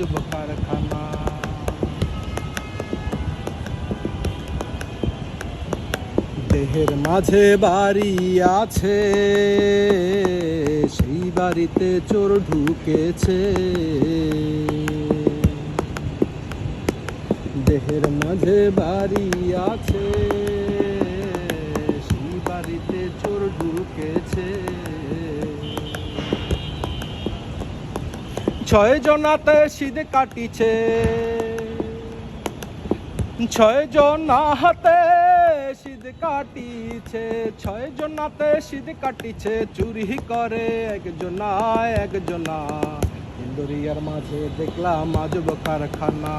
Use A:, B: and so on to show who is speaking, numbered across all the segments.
A: আজব কারখানা। দেহের মাঝে বাড়ি আছে, সেই বাড়িতে চোর ঢুকেছে। দেহের মাঝে বাড়ি আছে, সেই বাড়িতে চোর ঢুকেছে। 6 জনাতে শীত কাটিছে, 6 জনা হাতে শীত কাটিছে, 6 জনাতে শীত কাটিছে। চুরি করে একজনা একজনা। দিলদরিয়ার মাঝে দেখলাম আজব কারখানা,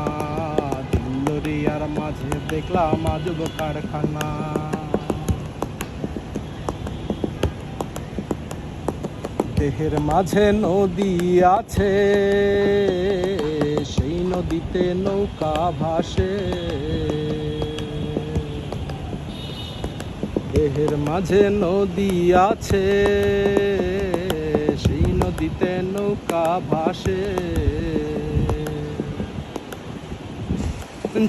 A: দিলদরিয়ার মাঝে দেখলাম আজব কারখানা। দেহের মাঝে নদী আছে, সেই নদীতে নৌকা ভাসে। দেহের মাঝে নদী আছে, সেই নদীতে নৌকা ভাসে।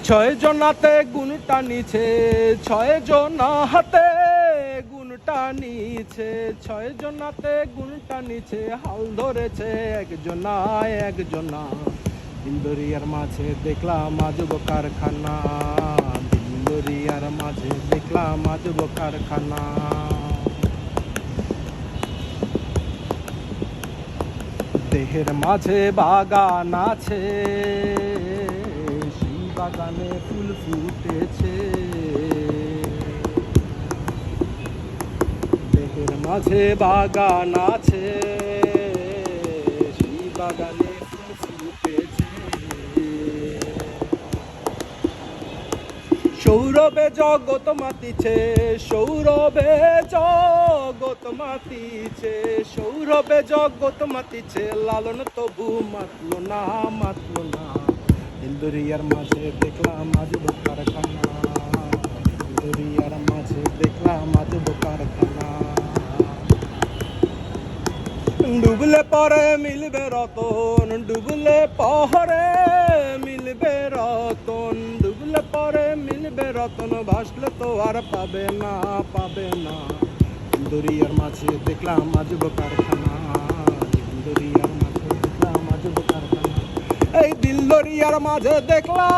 A: 6 জনাতে গুণ টানিছে, 6 জনা হাতে গুণ টানিছে, 6 জনাতে গুণ টানিছে। হাল ধরেছে একজনা একজনা। দিলদরিয়ার মাঝে দেখলাম আজব কারখানা, দিলদরিয়ার মাঝে দেখলাম আজব কারখানা। দেহের মাঝে বাগান আছে, সেই বাগানে ফুল ফুটেছে। দেহের মাঝে বাগান আছে, সেই বাগানে ফুল ফুটেছে। সৌরভে জগৎ মাতিছে, সৌরভে জগৎ মাতিছে, সৌরভে জগৎ মাতিছে। লালন তবু মাতলো না মাতলো না। দিলদরিয়ার মাঝে দেখলাম আজব কারখানা, দিলদরিয়ার মাঝে দেখলাম আজব কারখানা। ডুবলে পরে মিলবে রতন, ডুবলে পরে মিলবে রতন, ডুবলে পরে মিলবে রতন। ভাসলে তো আর পাবে না পাবে না। দিলদরিয়ার মাঝে দেখলাম আজব কারখানা, দিলদরিয়ার মাঝে দেখলাম আজব কারখানা। এই দিলদরিয়ার মাঝে দেখলাম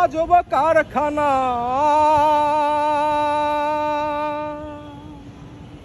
A: আজব কারখানা।